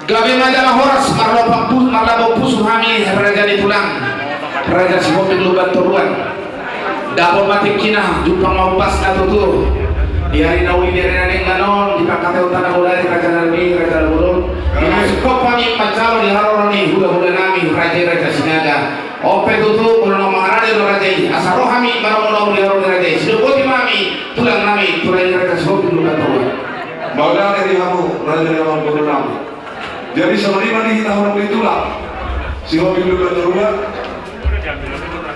Gabi majalah horas marlabok pusuh kami raja di tulang raja si hobi lubat turuan dapur mati kina jupang mau pas natutu di hari nawi di hari neng ganon di pakate utana mulai raja nabi raja burung ini sekop kami pancalo di haroroni hula nami raja sinaga ope tutu kulo maharani do raja asaro kami baru di haroroni raja sidokoti mami tulang nami tulang raja si hobi lubat turuan Baudah dari kamu raja yang burung nami. Jadi sebenarnya kita orang itulah si hobi lupa terubah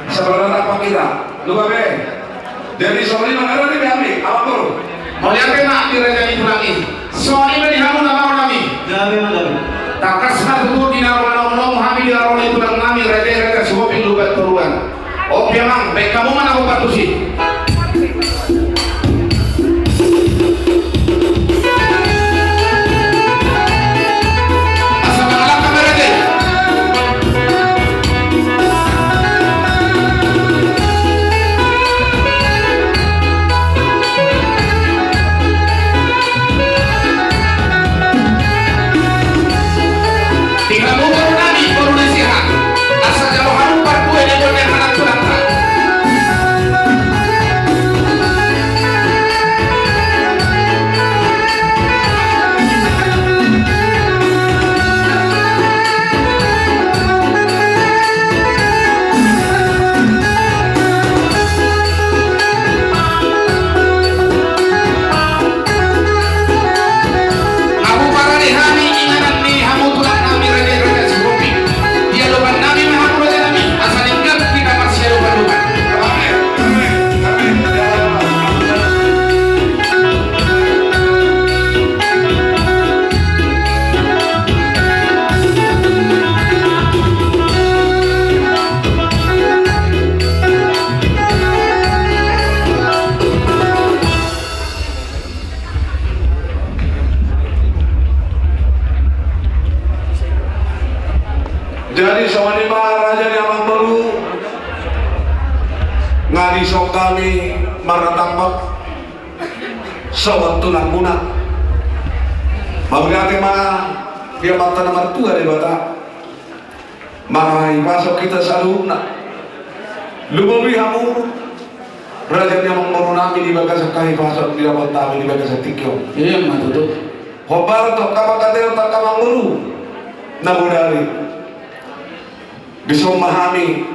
sebenarnya apa kita lupa be jadi sebenarnya mana nih kami apa tuh mau lihat kena kira jadi lagi soalnya di kamu nama kami tak kasih dulu di nama kami di nama itu dan kami raja si hobi lupa teruan oh memang baik kamu mana aku bantu sih jadi sama lima raja yang baru ngadisok kami maratambak sawat tulang munak bagati mana dia mata nomor tua di bata marai masuk kita saluna lumawi hamu raja yang baru nami di bagas kahi pasok di dapat kami di bagas tikyo iya mah tuh hobar tok kapakate tak kamang guru nabudari bisa memahami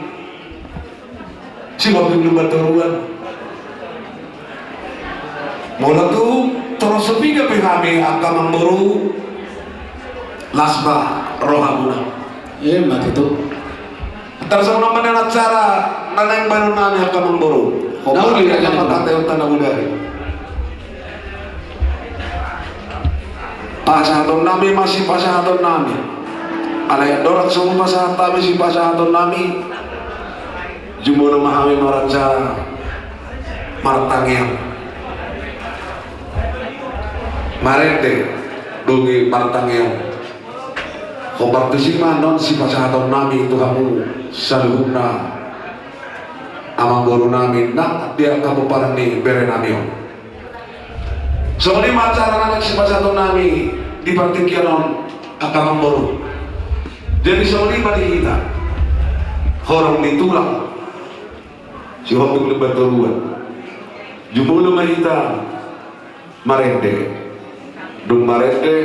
si waktu lupa teruan mula tu terus sepiga pihami akan memburu lasba rohamuna iya mah tuh terus menemukan cara naneng baru nami akan memburu Naudi raja kata utana budari pasahaton nami masih pasahaton nami alaya dorak semua pasahat kami si pasahaton nami jumbo memahami maraca martangiang marete dungi martangiang kau partisima non si pasahaton nami itu kamu saluhuna amang guru nami nak dia kamu parani bere nami soalnya macara anak si pasahaton nami di partikianon akamang guru jadi soalnya pada kita orang ditulang si hobi lebat teruan jumlah mahita marende dung marende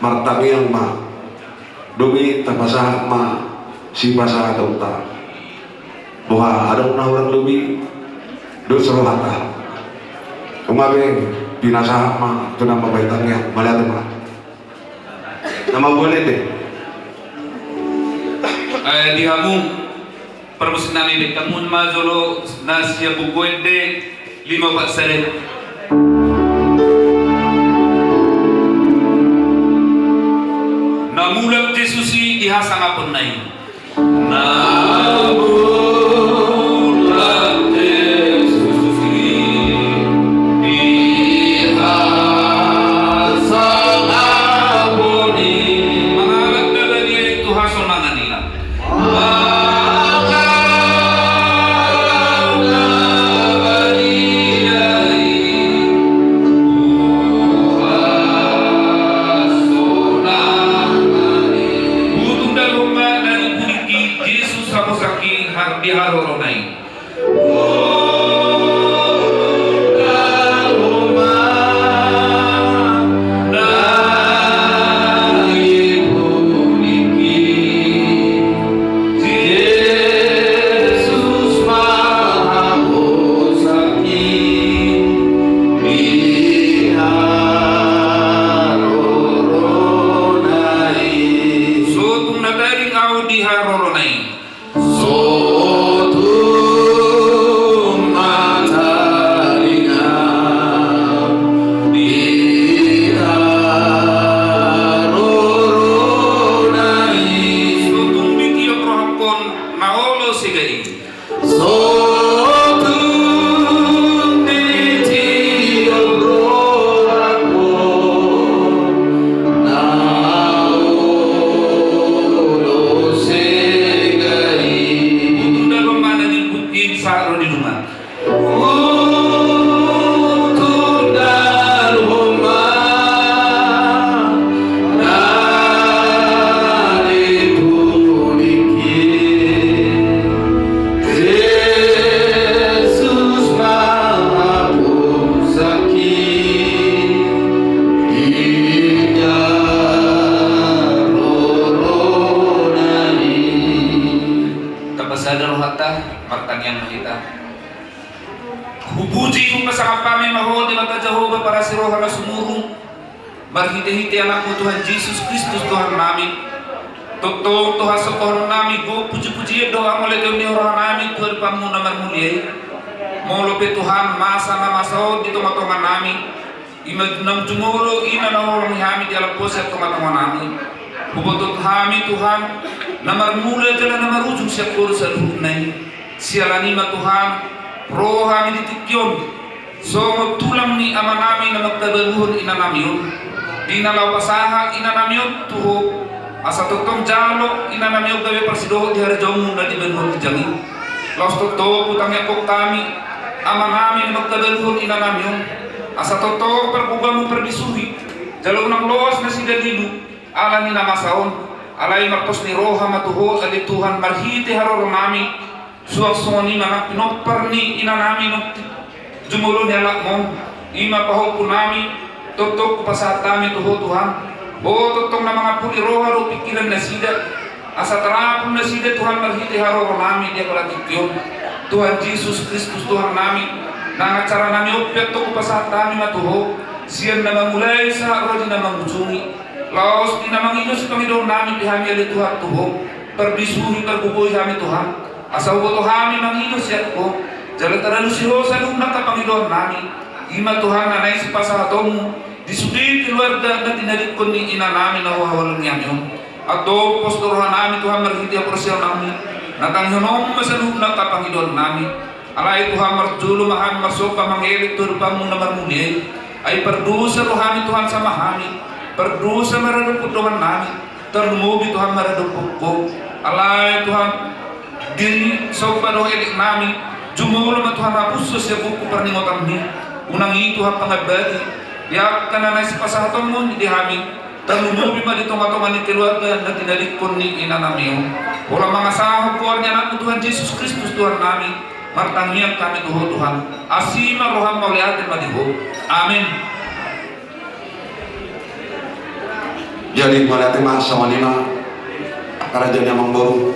martangi yang ma dungi tapasah ma si pasah dauta bahwa ada orang lebih dos rohata kumabe binasa ma tuna mabaitangnya malah ma nama boleh deh di hamu permusinan ini kamu mazolo nasia bukuende 5 pak seret namulak Jesusi dihasang apun nai namulak Jesusi dihasang apun ni mangalat dari itu hasil manganila Nah Sadar hatta pertanyaan kita. Hubuji kung pasakap kami mahodi mata Jehovah para si roh na sumurong. Marhiti-hiti anak mo Tuhan Jesus Kristus Tuhan namin. Totoo Tuhan sa Tuhan namin go puji-puji doa mo lagi ni roh namin Tuhan pamuna marmuli. Molope Tuhan masa na masahod dito matongan namin. Imagnam jumulo ina na orang kami di alam po sa tumatongan namin. Puputot kami Tuhan na marmula dala na marujung siya puro sa luhnay. Siya lanima Tuhan, roh kami ditikyon. So magtulang ni ama namin na magtabaluhon ina namin. Di nalaw pasaha ina namin tuho. Asa totong jalo ina namin gabi parsidoho di harjaw muna di baluhon di jangin. Laos totoo putang yakok kami, ama namin na magtabaluhon ina namin. Asa totoo perbugang mo perdisuhi. Jalo ng loas na si Dalilu, ala ni namasaon. Alay marpos ni roha matuho ali Tuhan marhiti haroro nami suwak-suwani mga pinopar ni ina nami no jumulo ni alak mo ima paho po nami totok pasat kami tuho Tuhan o totong na mga puli roha ro pikiran na sida asa tarapon na sida Tuhan marhiti haroro nami dia palatikyon Tuhan Jesus Kristus Tuhan nami nangacara nami opet to pasat kami matuho siyan na mamulay sa ro di na mangujungi Laos di namang inos Panginoon namin dihami ali Tuhan tuho perbisuhi perbuboy kami Tuhan asa ubo kami manginos ya ko jalan taralu siho sa luna ka Panginoon namin ima Tuhan na nais pasahatom disudi keluarga na tinalit ko ni ina namin na huwawalan niya yun at do postorohan namin Tuhan marhiti aprosyon namin natanghinom sa luna ka Panginoon namin alay Tuhan marjulo mahan masok ka mangelik turupang muna marmuli ay perdusa rohani Tuhan sa mahami berdosa meredupuk Tuhan namin termubi Tuhan meredupuk alay Tuhan diri sopa doa elik namin jumulo ma Tuhan rapusos ya buku perningotan ni unang itu Tuhan pangabadi ya kananay si pasahaton mo di kami termubi ma di tonga-tonga ni keluarga na tinalikon ni ina namin orang mga sahog ko niya namin Tuhan Jesus Kristus Tuhan namin martangian kami Tuhan asima roham mauliatin madiho amin. Jadi malati masa manima kerajaan yang mengboru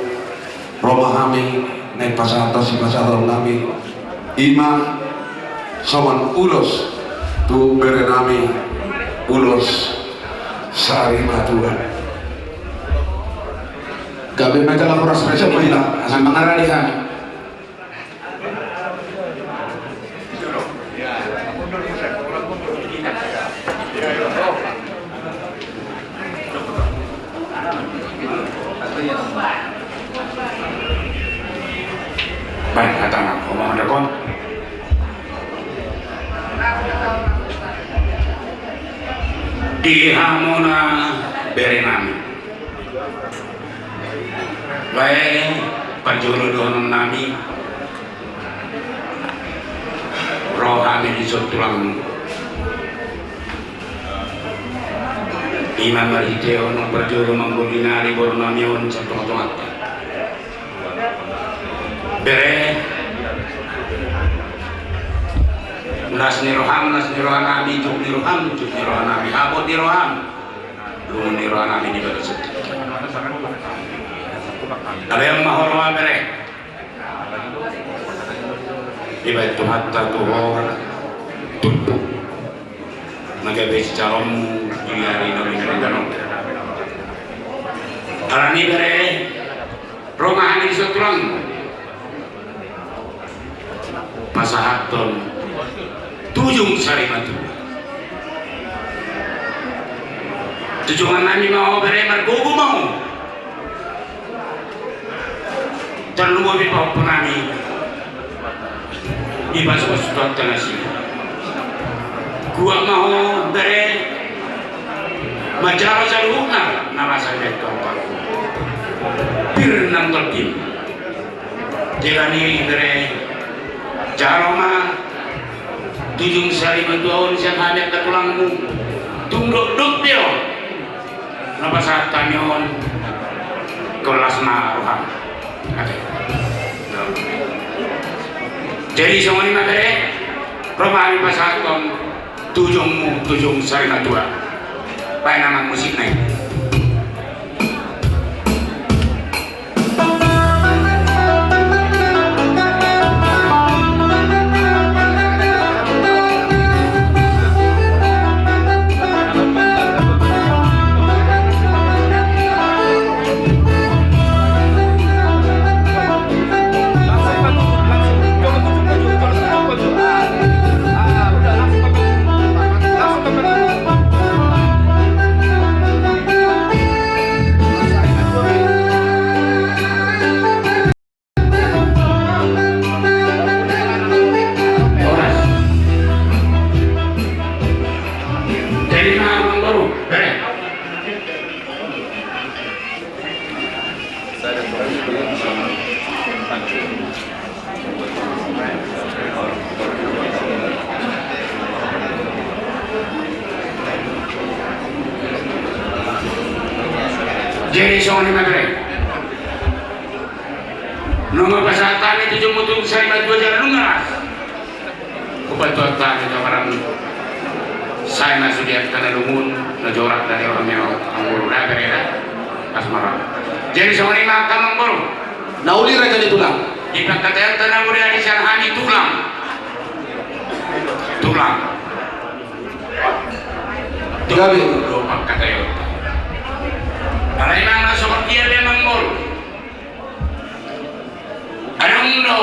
Roma kami naik pasata si pasata kami ima soman ulos tu berenami ulos sari matuan gabi macam laporan spesial pula asan mengarah kami baik kata nak ngomong ada kon di hamona berenami baik panjuru donon nami rohani disot tulang Imam Marhiteo non panjuru manggulinari bornami on contoh-contoh bere nas ni roham nabi juk ni roham nabi abot ni roham lu ni roham nabi di bawah situ ada yang mahorma bere di bawah Tuhan tuhor tutup nagabe si calon di hari nabi dalam arani bere romahan di seturang pasahaton tujung sari matu tujuan nami mau bere margogo mau terluwa bi pau nami ibas wasut tanasi gua mau bere majaro jaluna nama saya itu bir nang terkim jelani bere Jaroma tujung sari mentuaun siang hadir ke tulangmu tunduk duk dia napa saat tanyon kelas naruhan jadi semua ini materi Romani pasakon tujung sari natua baik nama musik naik jadi soal ini magre nomor pasatan itu cuma untuk saya baju jalan lungas kebetulan itu orang saya masuk di karena lumun najorak dari orang yang anggur dagar ya asmara jadi soal ini makan mengkoru nauli raja di tulang di kata tanah mulia di Syarhani tulang Gabi lupa kata ya karena memang masuk dia memang mul ada mundo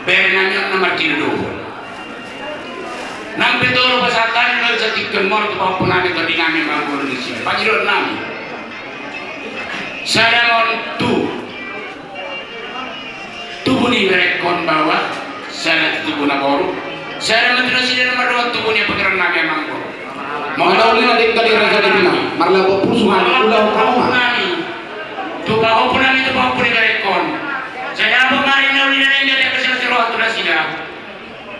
berenangnya nomor tidur nampi toro pasatan kalau jadikan mul ke bawah punami terdinami manggur di sini pagirot nami saya mon tubuh ni rekon bawah saya tubuh naboru saya menterasi dan nomor 2 tubuh ni pegeran nami manggur Mengetahui nanti kali raja di bilang marlabo pusuhan ulang kamu tu bahu punami tu bahu puni rekon saya apa mari nauli dan yang dia kesal seroh tu nasida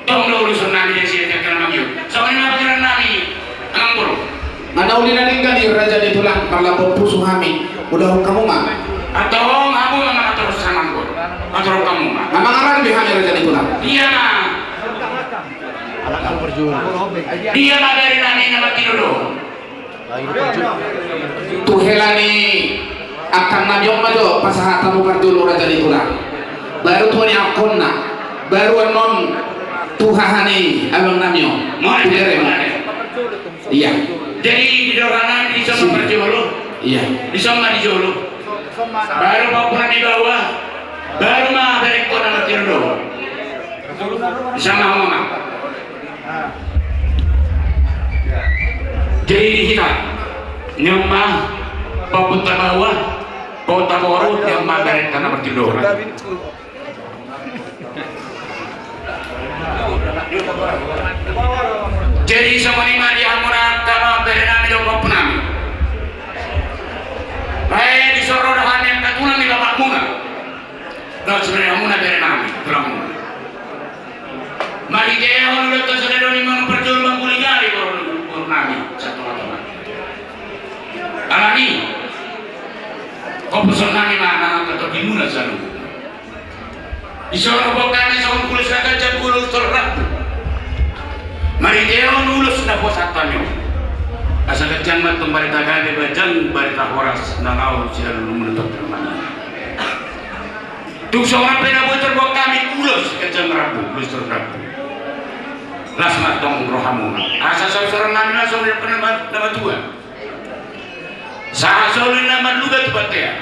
tong lo urusan nami dia sih terkenal magiu soalnya apa kerana nami anggur Manauli nanti kali raja di tulang marlabo pusuhami ulang kamu mah atau ngamu memang terus sama anggur atau kamu mah memang arang bihami raja di tulang iya mah dia mah dari nami nama tidur tuhelani akan nabiong majo pasahatan ukar dulu raja di tulang baru tuan yang konna baru non tuhahani abang namyo mau iya jadi di doranan di sama berjolo iya di sama di jolo baru mau pulang di bawah baru mah dari kota nama tidur di sama mama jadi kita nyembah paputa bawah pauta baru nyembah dari tanah bertidur jadi semua ini mah dihamuran kalau berenami doang punami baik disuruh dahan yang katulang di bapak muna dan sebenarnya muna berenami tulang muna mari kaya orang lekas sudah ni mana perjual bangkuli jari baru nami satu teman alami kau pesan nami mana atau di muna selalu disuruh bukan seorang kulis raga jam kulis terap mari kaya orang lulus sudah puasatannya asal kecang matung barita gabe bajang barita horas nangau sila lulu menutup termani tuk seorang penabuh terbawa kami ulus kecang rabu ulus terrabu las matong rohamu asa seorang nami langsung dia pernah nama tua sah solin nama luga tu batea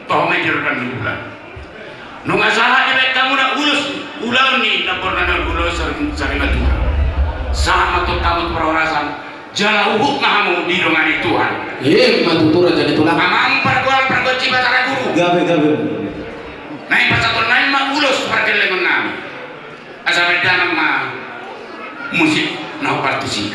toh menjerkan bulan nung asaha dia kamu nak ulus ulau ni nak pernah nak ulus sering tua sah matut kamu perorasan jala uhuk kamu di dongani Tuhan matutura jadi tulang amang pergual pergoci batara guru gabe naik pasatun naik mah ulus pergelengan nami asal berdanang mah musik nah partisi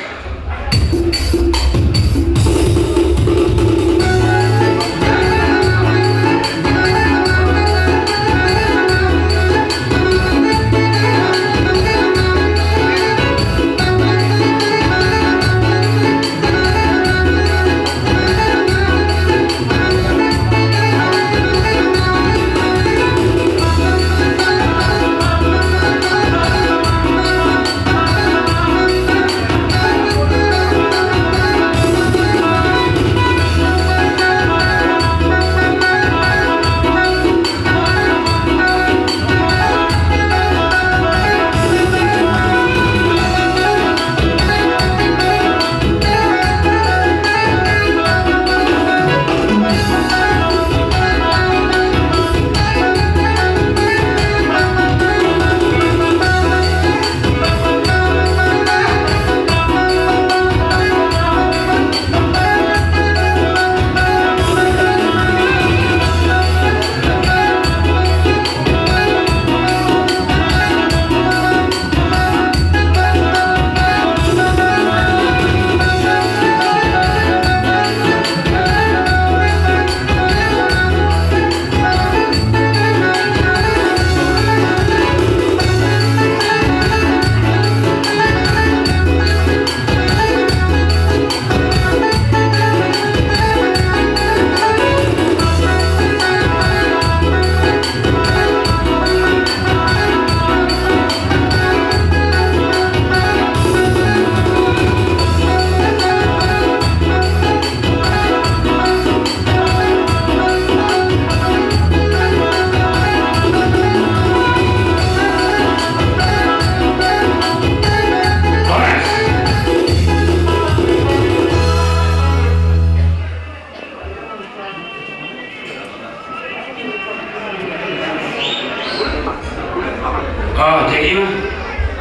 Oh, jadi mah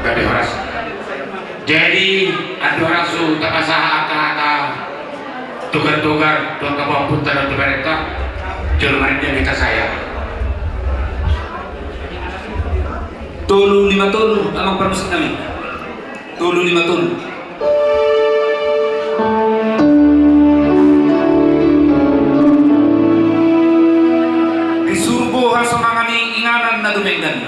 gak ada horas. Jadi ada horas su tak kasah akal tukar-tukar tuan kapal putar atau mereka Jerman dia minta saya. Tolu 5 tolu, amang permusik kami. Tolu 5 tolu. Disurbo hasamangani inganan na dumegdan.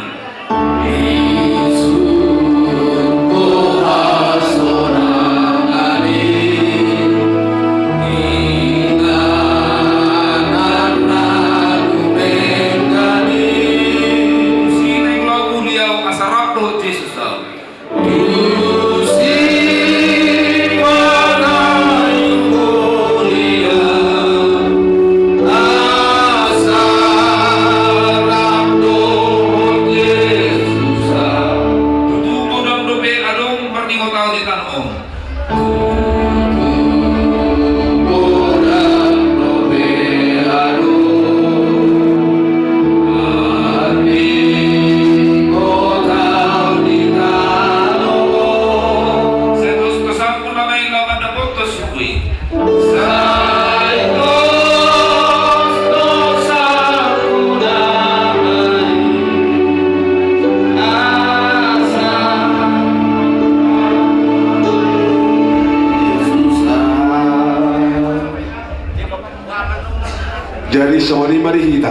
Jadi soni mari kita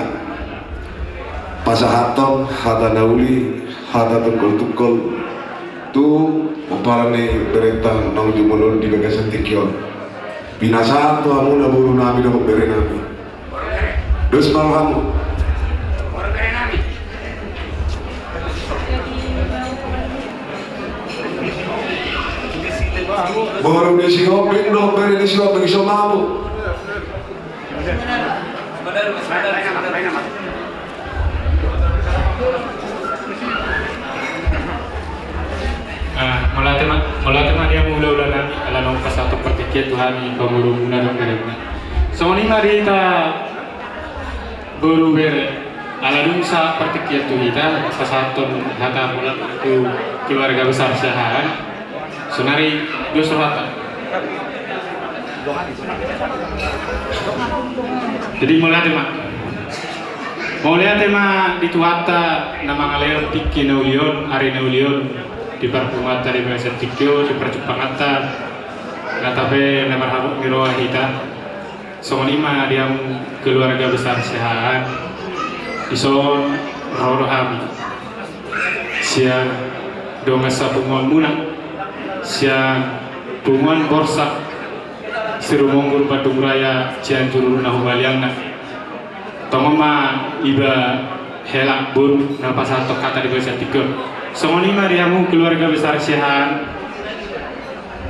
pasahaton hata nauli hata tukul tu oparane berentang nang jumulun di bagasan tikion binasa tu amu na buru nami na bere nami dos malhamu baru ni si hoping no bere ni si hoping so mamu Melatih dia mula nami ala nong pasatu pertikian Tuhan pemulung guna dong mereka. Soni mari kita beruber ala nong sa pertikian tu kita pasatu hata mula tu keluarga besar syahan. Sonari dua suratan. Jadi mulai tema di tuata nama ngaleon tiki naulion hari naulion di parfumata di bahasa tikio di percepangata natape nama habuk miroa hita sonima dia keluarga besar sehat ison rohami siang donga sabungon muna siang bungon borsak Sirumonggur Badung Raya Cianjur Nahumaliangna Tomama iba helak bun napa satu kata di bahasa tiga songonima diamu keluarga besar sehat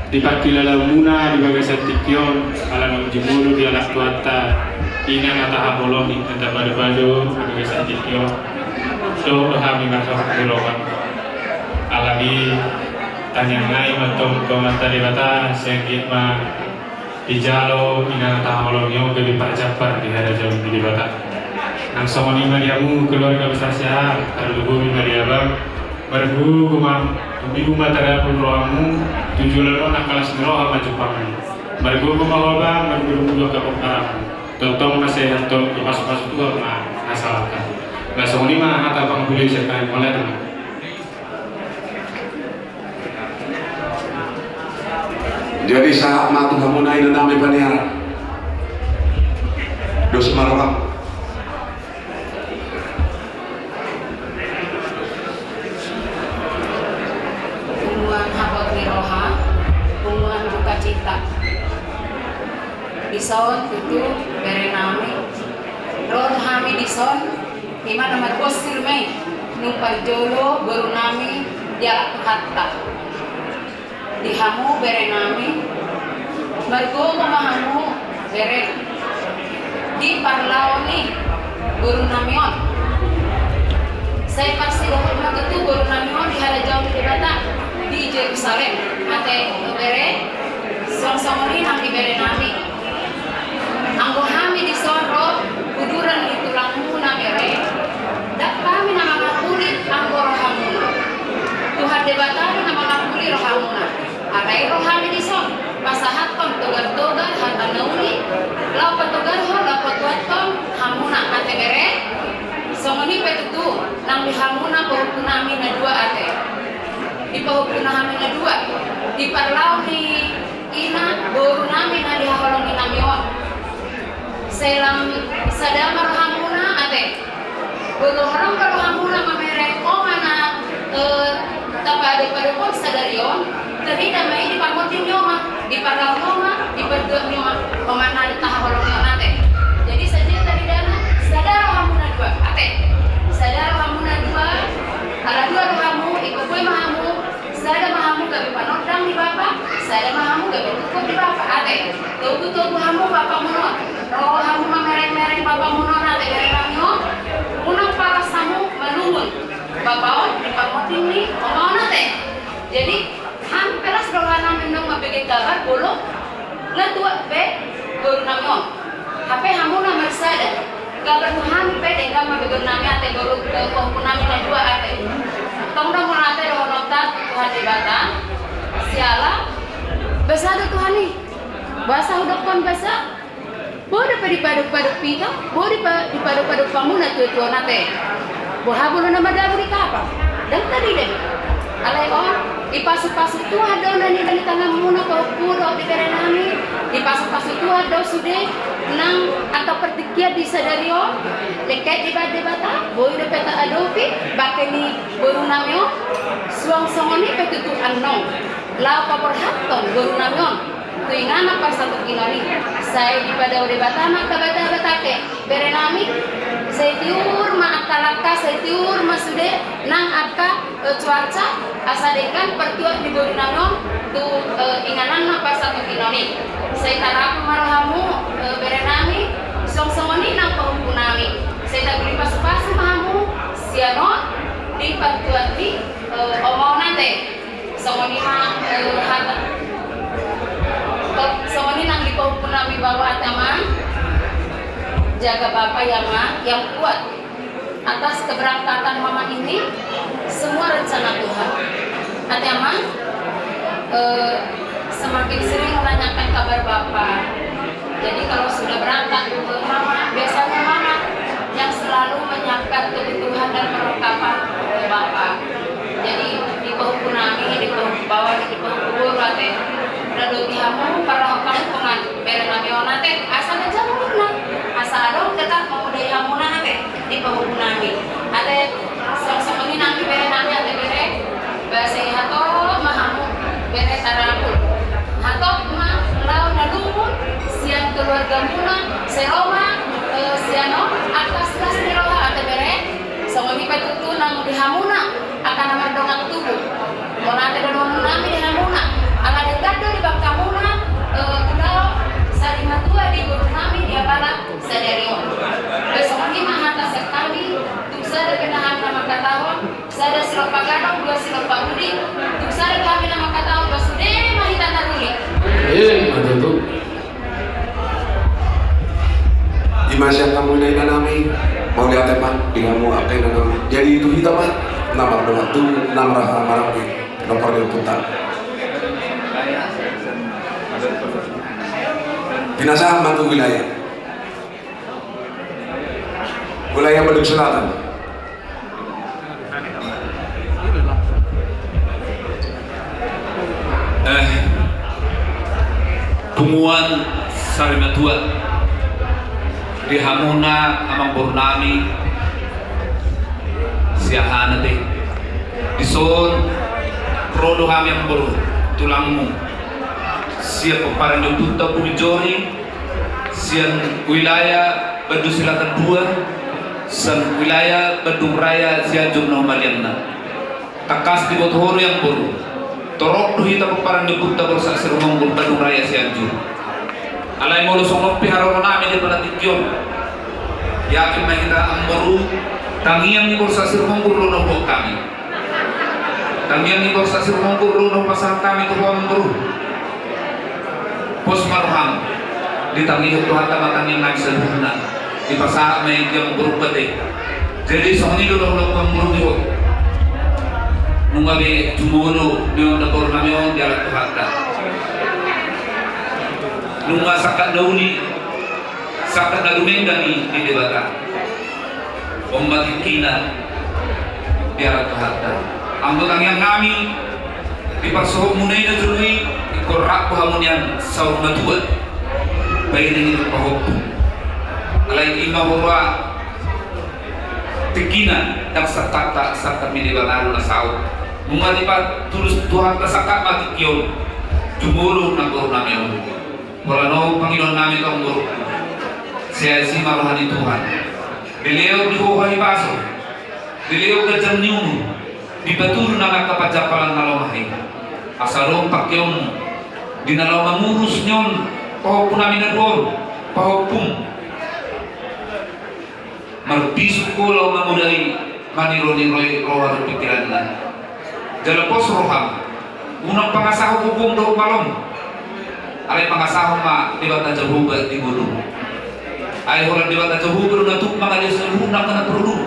dipaki lalamuna di bahasa tikion ala nang jimulu di alas tuata ina ngata habolohi ngata badu-badu di bahasa tikion so kami merasa kelokan alami tanya ngai matom komanta di bata sengit ma Ijalo ina taholong yo gabi Pak Jafar di hari jauh di Batak. Nang somoni mariamu keluarga besar sehat, arlubu mariabang, mergu kumam, bibu matara pun roamu, tujulan nak kalas meroh apa Jepang. Mergu kumawabang, mergu rumah kapokaramu. Totong nasihat to pas-pas tu mah asalkan. Nah somoni mah hata bang boleh sekali mulai teman. jadi saat matu kamu naik nami paniara dos marwah puluhan habot miroha puluhan duka cita dison itu berenami rod hami dison lima nomor bosir mei numpal jolo baru nami dia hatta dihamu berenami mergo mamahamu beren di parlaoni guru namion saya pasti hormat itu guru namion di hari jauh di Batak di Jerusalem ate bere song-songoni nang di berenami anggo hami di soro kuduran di tulangmu na bere dak kami nama kulit anggo rohamu Kairo kami di son pasahaton togar-togar hata nauni lau patogar ho lau patuaton hamuna ate bere songoni petutu nang dihamuna pahukunami na dua ate di pahukunami na dua di parlau ni ina boru nami na dihaholongi namion selam sadamar hamuna ate boru harang kalau hamuna mamere o mana tapado pada pun sadarion tadi damai di pamotin nyoma di parlau nyoma di berdoa nyoma pemana di tahaholongi ate jadi saja tadi dana sadar hamuna dua ate sadar hamuna dua ala dua hamu ikut kue mahamu sada mahamu gabe panodang di bapa sada mahamu gabe tukuk di bapa ate tuku hamu bapa muno roh hamu mereng-mereng bapa muno ate geremangno unang para samu malungun bapaon di pamotin ni omong ate jadi hampelas rohana minum mabege kabar bolo ngatua be guru namion hape hamu na sada kabar muhami pe dengan mabege nami ate guru ke nami na dua ate tong dong ate rohonota Tuhan di bata siala besado Tuhan ni bahasa udakon bahasa boleh paduk-paduk pita boleh dipaduk-paduk pamuna tuan ate bohabulu nama daru di kapal dan tadi deh alai on dipasu-pasu tu ada nani dari tangan muna kau puro di berenami dipasu-pasu tu ada sudah nang atau pertikia di sadario lekat di bata boy de peta adopi bakeni boru namyo suang songoni petutu annong lau paporhaton boru namyon tuingana pas satu kinori saya di pada ode batama kabata batake berenami saya tiur ma akalaka saya tiur ma sude nang aka cuaca asadekan pertuan di boru namyon tu inganan ma pas satu kinori saya tarapu marhamu berenami song-songoni nang pahukunami saya tak beri pasu-pasu mahamu siano di pertuan di omong nate songoni ma hata songoni nang di pahukunami bawa atama jaga bapak ya ma yang kuat atas keberangkatan mama ini semua rencana Tuhan hati ama semakin sering menanyakan kabar bapak jadi kalau sudah berangkat ke mama biasanya mama yang selalu menyiapkan kebutuhan dan perlengkapan ke bapak jadi di pahukunami di bawah di pahukubur ate Radoti hamu para hokam pengan bere namiona teh asal aja muna asal dong tetap mau di hamuna teh di pahukunami ate sok-sok ini nanti bere nami ate bere bahasa hato mahamu bere tarapul hato mah lau nalumun sian keluarga muna seroma siano atas kelas niroha ate bere songoni petutu nang di hamuna akan nomor dongang tubuh mau ate dongang nami di hamuna ala dekado di bangkamuna kedao sarima tua di guru nami dia bala sadario besok ini mahata sekali tuksada kenahan nama katawon sada silopa gadong dua silopa budi tuksada kami nama katawon basude mahita taruli ada tuh di masa kamu ini nami mau lihat apa di kamu apa yang nami jadi itu kita mah nama doa tu nama rahmat nomor yang putar Binasa mantu wilayah Bandung Selatan Pumuan Sarimatua di Hamuna amang Purnami siahana teh di son rodo kami yang baru tulangmu siap para nyututa Bumijori sian wilayah Bandung Selatan 2 san wilayah Bandung Raya siajum nomalianna takas di bothoro yang baru torok duhita para nyututa bersak serumang Bandung Raya siajum alai mulu songopi harono nami di panatikyon yakin na kita ang baru tangiang ni borsa serumang burlo no kami tangiang ni borsa serumang burlo no pasang kami to ang baru pos marham ditangi Tuhan tamatang yang naik sederhana di pasar naik yang berubah deh jadi soalnya dulu kalau kamu belum Nungabe jumulo neon dapur nameon di alat tuhata. Nunga sakat dauni sakat nadumendani di debata. Ombak kina di alat tuhata. Anggota yang kami di pasohok munay na jului ikorak pahamunian saur matuat bayirin itu pahok alay ima horwa tekina dan sakata sakat minibalaro na saur mumalipat tulus Tuhan kasakat matikyon jumulong ng guru namin wala no Panginoon namin kang guru siya si maruhan ni Tuhan beliau dihuhay baso beliau gajang niyo di batulo na nagkapadyapalan na lumahay asarong pakyong dinalaw mamurus nyon pahopon namin na doon pahopong magbisok ko law mamuday maniro-niroy roha ng pikiran na jalapos roham unang pangasaho hubong daw malong alay pangasaho ma di ba ta Jehovah di gulong ay holang di ba ta Jehovah na tuk mga Diyos na lunak na natulong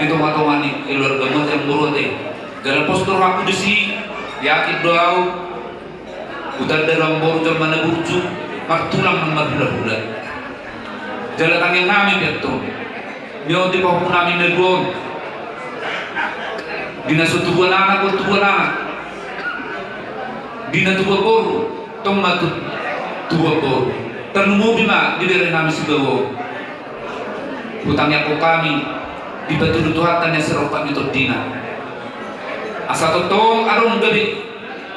ito mga tawani iluar gamot yang buruti jalapos roham kudisi yakit doaw utar dalam borjol mana burju martulang ng maghula-hula jalatang yang namin ito niyo di pa po namin na doon dinasutubuan anak o tubuan anak dinatubuan boro tong matut tubuan boro terlumubi ma diberi namin si bawo utangnya po kami di batudutuhatan yang seropak itu dina asa totong arong gabi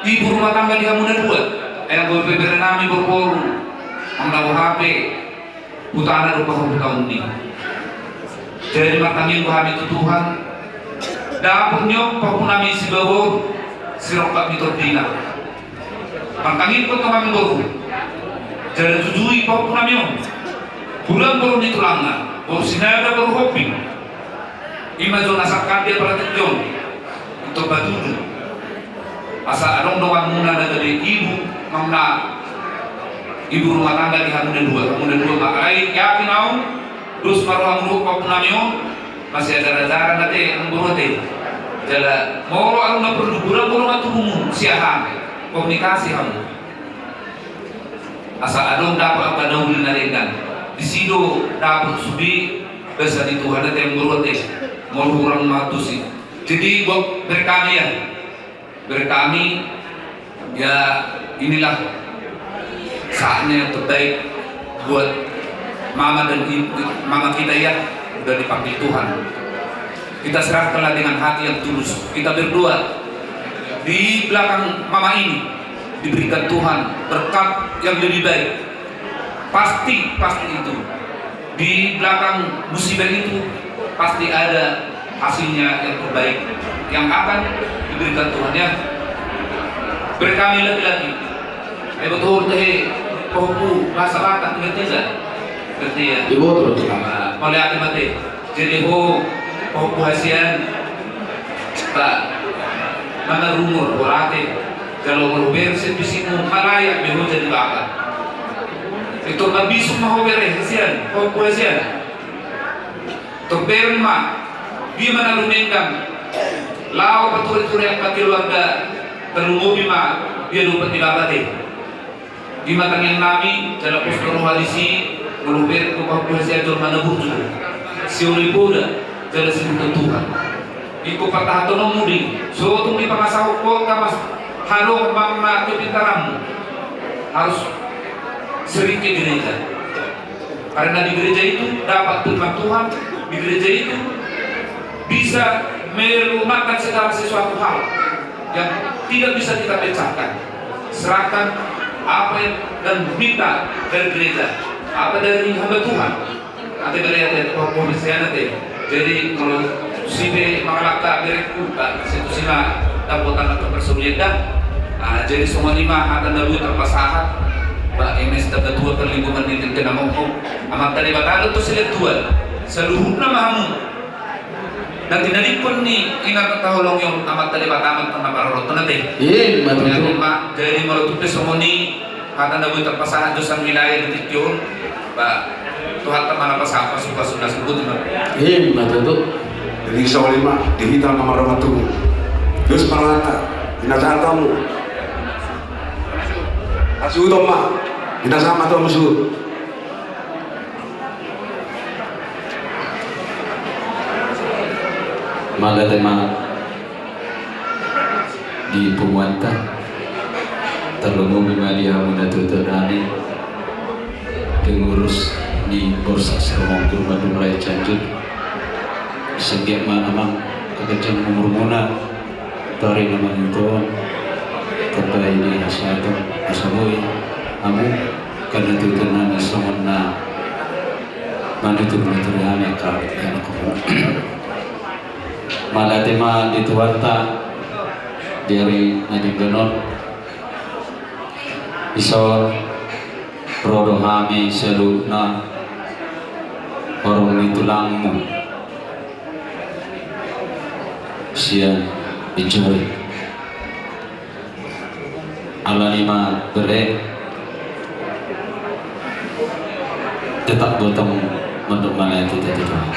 ibu rumah tangga di hamunan dua yang berbeda nami berporu ang lawa HP putaran rupa tahun ini jadi matangin kami itu Tuhan dapurnya papun nami si bawo siropak itu dina matangin ko kami baru jadi tujui papun nami bulan baru itu langa baru sinada baru hobi imajon asakan dia pada tejong untuk batudu asa adong doang muna na dari ibu mamna ibu rumah tangga di hamunan dua makai yakin au terus maru amru papunamio masih ada rajaran nate ang burote jala moro ang na perlu burang matumu siahan komunikasi hamu asa adong dapat apa daun naregan di sido dapat subi besa di Tuhan nate ang burote moro urang matusi jadi buat berkami ya inilah saatnya yang terbaik buat mama dan mama kita ya udah dipanggil Tuhan kita serahkanlah dengan hati yang tulus kita berdua di belakang mama ini diberikan Tuhan berkat yang lebih baik pasti itu di belakang musibah itu pasti ada hasilnya yang terbaik yang akan diberikan Tuhan ya berkami laki-laki betul teh pohku masyarakat ngerti ya ibu terus oleh akibatnya jadi pohku hasian tak mana rumor berarti kalau meruber sebisimu malayak beho jadi bakal itu mabisuk mahober hasian pohku hasian terberma di mana lumenggang lao patul yang keluarga terlumubi ma dia lupa tilabate di matang yang nami dalam postur hadisi meluber ko pagpuhasi adol manabuju siuli poda dalam sebut Tuhan iku patah tono mudi so tung di pangasaw ko kamas halo mamma kepintaram harus sering ke gereja karena di gereja itu dapat firman Tuhan di gereja itu bisa melunakan segala sesuatu hal yang tidak bisa kita pecahkan serahkan apa yang dan minta dari gereja apa dari hamba Tuhan nanti beliau komisian nanti jadi kalau sibe makalaka berekuta situ sima dapotan atau persulitan jadi semua lima akan lalu terpasahat Pak MS dapat dua perlindungan di kena mongkong amat dari batalo itu silet dua seluruh namamu nanti dari pun nih ingat tahulong yang amat tadi bataman tanpa parot nanti. Iya, betul. Pak jadi merutup semoni kata nabi terpasangan dosan wilayah di Tikyon, Pak Tuhan teman apa siapa suka sebut Iya, betul. Jadi soal lima dihitam nomor 1 Terus marata, inasatamu. Asudom ma, inasama to musud. Malatema di Pumuanta terlumung bimali hamuna tutudani pengurus di Borsa Seromong Bandung Raya Cianjur sengget ma amang kekejang murmuna tari nama itu terbaik di asyatu asabui amu karena tutudani somona mandu tutudani akal yang aku malatema di Tuanta dari Nadine Ganon iso rodohami seluna orang itulangmu sian enjoy alanima bere tetap botong untuk mana itu tetap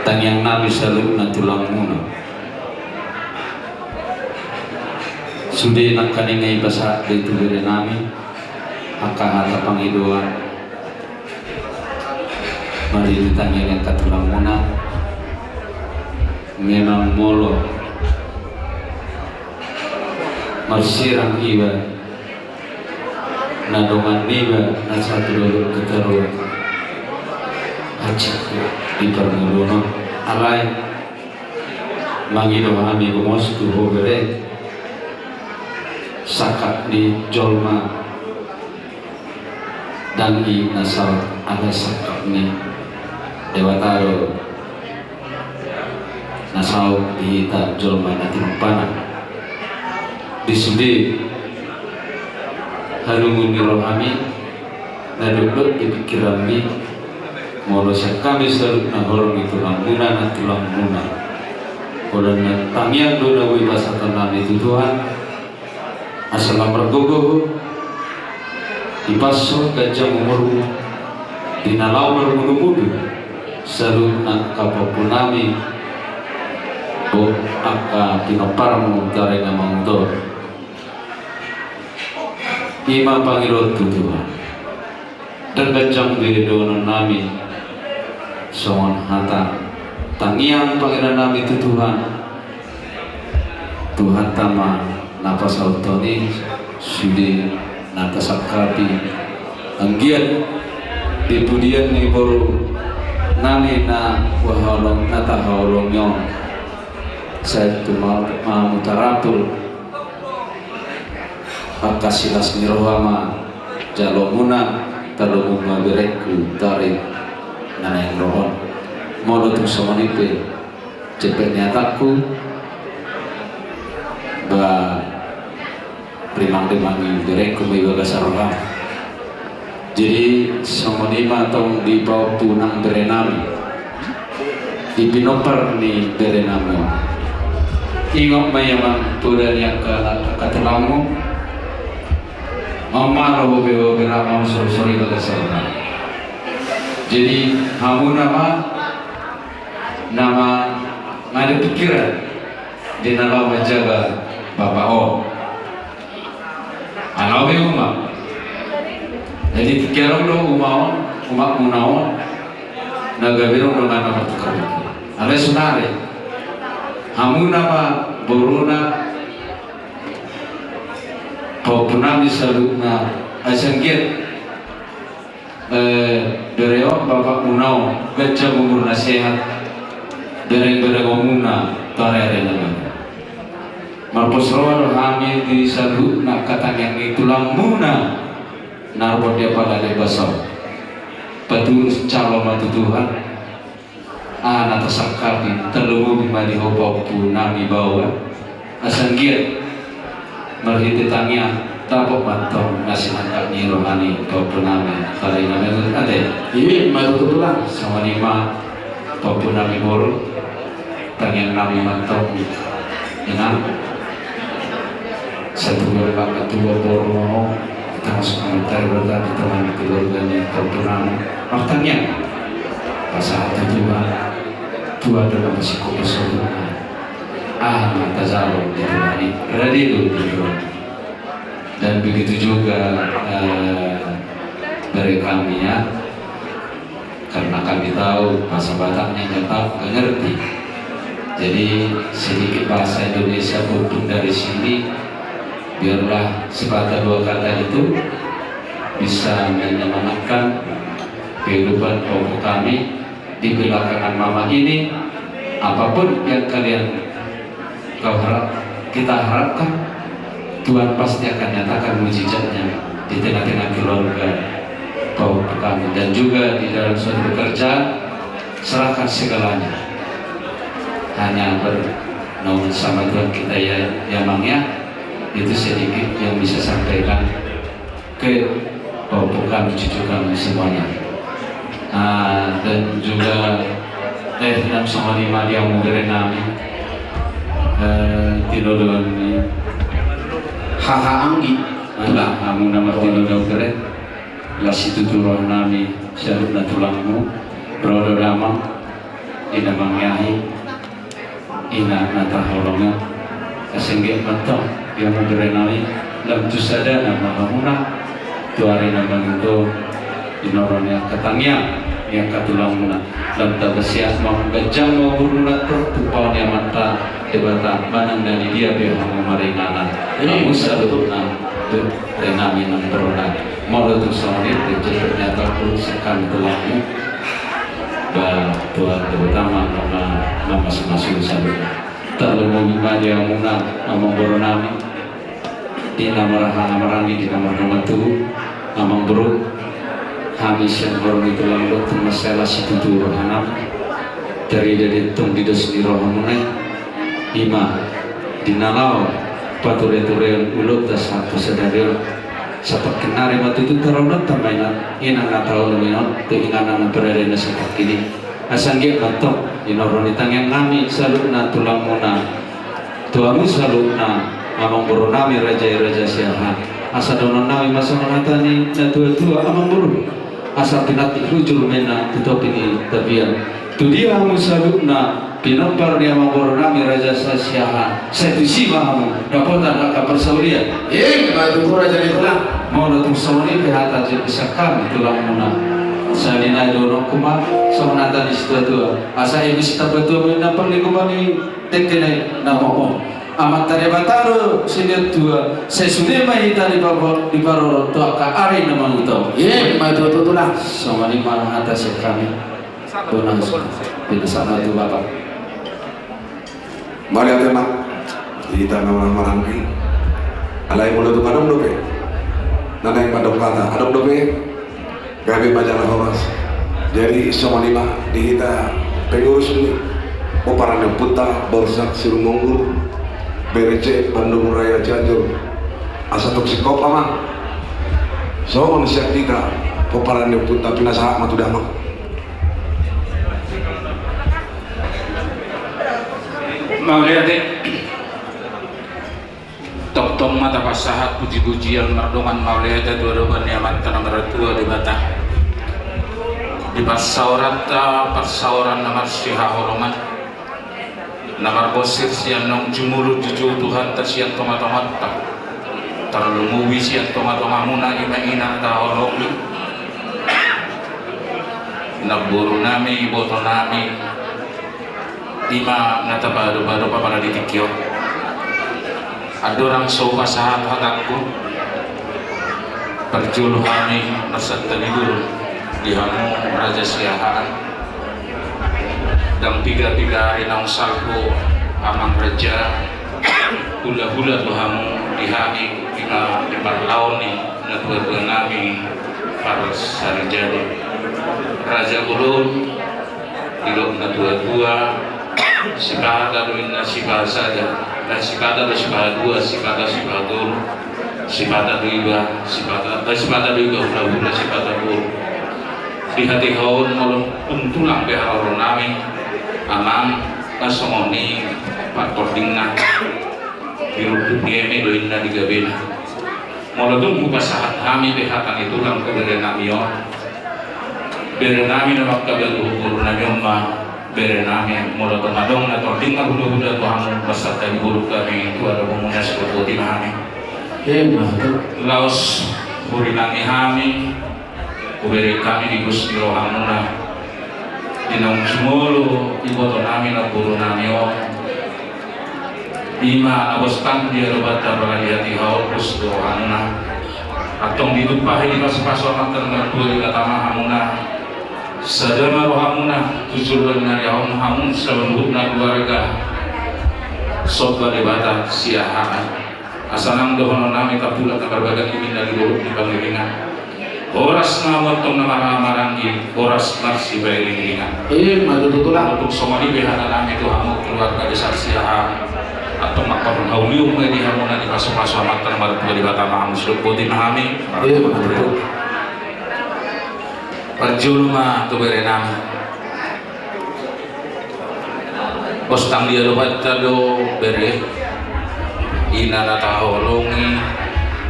tang yang nabi seluna tulangmu sudah nak kaningai bahasa itu dari nami akah hata pangidoan mari ditanya yang katulang muna memang molo marsirang iba nadongan niba na satu dulu ketaruh haji di permuluno alai mangido kami bumos tuh bere sakat di jolma dan di nasal ada sakat ni dewataro nasal di tak jolma nanti rumpana di sudi halungun rohami naduduk di pikiran mi molosya kami selalu nahorong itu lamuna nanti lamuna kodan tamiang dona bahasa tanam itu Tuhan asalam bergogoh dipaso gajah umurmu dinalau bermudu-mudu selalu nak kapopunami bo akka pinoparmu dari namang do ima pangirot Tuhan dan gajang bedono nami songon hata tangiang pangiran nami Tuhan Tuhan tama napas autoni sudi natasakapi anggian di pudian ni baru nani na wahalong natahalong yon saya tu mau mutarapul akasilas nirohama jalomuna talumuma bereku tarik naneng rohon modo tu somonipe cepet nyataku ba primang-primang bereku ibaga sarang jadi somonima tong di bawah punang berenami di pinopar ni berenami ingok mayamang pura yang katelamu mamaro beo berama sorry baga sarang jadi hamu nama ngada pikiran di nalau menjaga Bapak O alau be umak jadi pikiran lo umak munaon nagabiro lo ngana matukar ale sunare hamu nama boruna paupunami salutna asangkit dereo Bapak munaon gajah umur nasihat dereng-dereng omuna tarere nama marposroa hamil di salu nak katang yang itu lamuna narbo dia pada lebasau betul calon matu Tuhan anak tersangkapi terlalu bimadi hoba punami bawa asanggiat merhiti tangnya tapok matong ngasih angkat ni rohani bau punami tali nama ada ini matu tulang sama lima bau punami bor tangyang nami matong enam satu berapa dua bormo terus komentar berada di teman keluarganya Kaupunama makanya pasal itu dua dalam masih kopi tazalum ditulani radilu gitu. Dan begitu juga dari kami ya, karena kami tahu bahasa Bataknya nggak ngerti, jadi sedikit bahasa Indonesia pun dari sini, biarlah sepatah dua kata itu bisa menyelamatkan kehidupan kelompok kami di belakangan mama ini. Apapun yang kita harapkan, Tuhan pasti akan nyatakan mujizatnya di tengah-tengah keluarga kelompok kami, dan juga di dalam suatu pekerjaan. Serahkan segalanya, hanya bernaung sama Tuhan kita ya, Yamangnya. Itu sedikit yang bisa sampaikan ke kelompok kami, cucu kami semuanya. Dan juga dan sama lima dia mau berenami tinodon haha anggi lah kamu nama tinodon keren lah situ turun nami syarupna tulangmu brodo damang ina mangyahi ina nata holonga asengge mantong dia mau berenami lam tusada nama hamuna tuari nama itu inoronnya katangnya yang katulang muna dan tabasias mau gajang mau buruna tertupau yang mata debata manang dari dia behang maringana kamu salutna tu renami nang berona mau tu soalnya ternyata pun sekan tulangmu bah Tuhan terutama nama masing-masing salut terlalu dia muna among beronami di nama rahangamarani di nama tu among berut habis yang baru itu lalu masalah situ rohanam dari tung di dosni rohamunai ima dinalau pature-ture ulut dan satu sedario sapat kenari matu itu terlalu tamainan ina nggak tahu luminon keinginan berada di sepak kini asangge bantok inoronitang yang kami salutna tulang muna tuamu salutna amang beronami raja siahan asa donon nawi masa menatani dan tua amang buru asal pinati hujur mena tutopini tabian tu dia musalukna pinampar dia maboronami raja sasiahan setusi mahamu dapotan haka persaulian batu raja ditulang mau datang sauri pihata jadi sakam tulang muna salina dono kuma samanata di situ tua asa ibu sita betul mena perli kumani tekene nama amat tari bataro sini tua sesudah mai tari di paro tua ka ari nama utau batu tulang sama ni mana atas kami donang bila sama tu bapak Mari tema kita nama marangki alai mulut tu kadang dope nanai padang kata adang dope gabe majalah horas jadi sama lima di kita pengurus ini operan yang putar borsak sirumonggur BRC Bandung Raya Cianjur asa toksikop mah so manusia kita operan yang putar pinasa matu damang mau lihat tok mata pasahat puji-pujian mardongan mau lihat dua-dua niamat tanah meratua di Batak di pasauran nomor siha holongan namar bosir sian nong jumulu juju Tuhan tasian tomat-tomat terlalu mubi sian tomat-tomat muna ina ta holongi naburu nami boto nami ima nata baru-baru para ditikyo adorang sopa sahat hatakku perjulu kami nasat tanibur dihamu raja siahaan dan tiga-tiga hari nang salku amang raja hula-hula tuhamu dihami ina di parlauni na dua-dua nami para sarjana raja ulun dilok na dua-dua sipata duinna sipata saja dan sipata do sipata dua sipata sipatur sipata duiba sipata duiba hula-hula sipata bur di hati haun molong untulang beharo nami amang kasongoni pakordingna biru dieme doinna digabena molodung mubasahat kami behatan itu lang keberenamio berenami na makabal guru nami umma bere nami mula tumadong na tording na huda-huda Tuhan basta tayo buruk kami itu ada pemunya seperti kami laos huri nami kami kuberi kami di Gusti Rohamuna dinong semulu iboto nami na guru nami ima abostan dia robata baladiati haul Gusti Rohamuna atong didupahi di pas-paso makan ngertuli katama hamuna sadama rohamuna tujuan nari hamun seluruhna keluarga sobat debata siahaan asanang dohono nami kapula kabarbagan ini dari buruk di pangiringan horas ngawatong namarang-maranggi horas marsi bailingan Matututulang untuk somali behana nami itu hamu keluarga besar siahaan atau makam haulium di hamuna di paso-paso amatan martua di batama hamu seluruh nami perjulma tu berenam postang dia lupa do bere ina nata holongi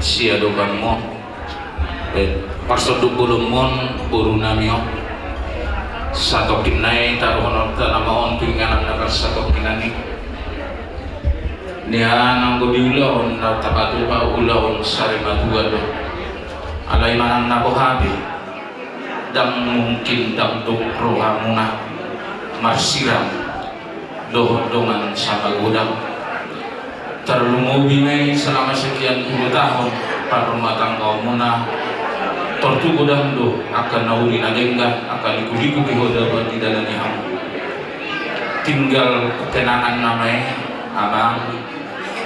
sia do banmo parsoduk bulumon buru namio satu kinai taruhon nama on pinganan nakar satu kinani nia nanggo diulahon na tapatu pa ulahon sari matua do alai manang nabo habi dan mungkin damduk rohamuna marsiram dohongan sama gudang terlumubi selama sekian puluh tahun para rumah tangga muna tortu gudang do akan nauli nadenggan akan ikudiku kihoda buat tidak ada niham tinggal ketenangan namanya abang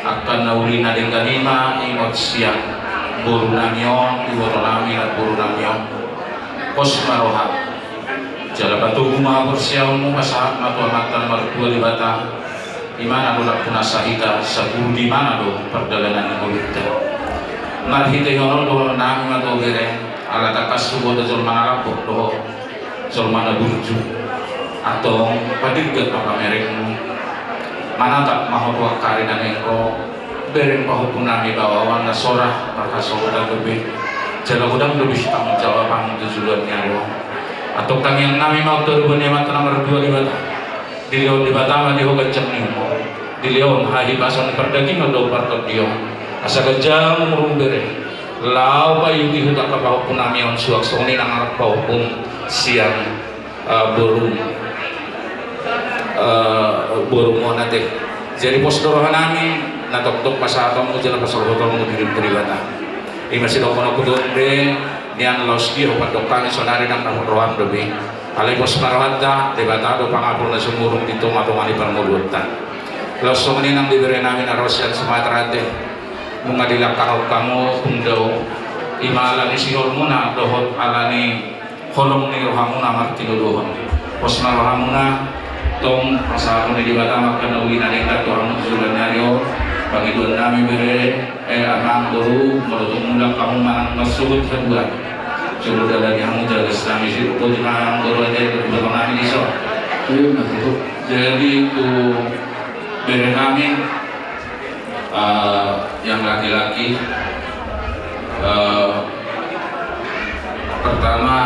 akan nauli nadenggan lima imot siang buru namyo iwoto nami dan buru namyo pos maroha jala batu guma bersiaunu masahat matua matan martua di bata imana do lakuna sahita saburu di mana do perdalanan kulita marhite hono do nami mato gere ala takas subo do zolmana lapok do zolmana burju atau padirgat apa merek mana tak maho tua karina engko bereng paho punami bawawan nasorah parkasoda gebe jala gudang lebih tanggung jawab ang tujuannya lo atau kang yang nami mau turun yang mata nomor 2 di bata di leon di bata di hoga cem nih di leon hari pasan perdaging atau partot dia asa gajah murumbere lau bayu di hutan kapau pun nami on suak soni nang arap pau pun siang burung mau nanti jadi pos dorohan nami natok-tok pasatong jalan pasal botol mau diri bata ini masih dokono kudonde nian laus dia opat dokang sonari nang rohan dobi alai pos marawata debata do pangapul na sumurung dito matungani permulutan laus someni nang diberi nami narosian Sumatera de mungadilak kahok kamu pundau imalani sihol muna dohot alani holong ni rohamuna martino dohon pos marohamuna tong pasal ni dibata makan uwi nadengkat doang sudah nyario bagi tuan kami bere amang guru menutup mudah kamu manang masuk kedua sudah dari kamu jaga Islam itu pun amang guru aja itu kami di so jadi itu bere kami yang laki-laki pertama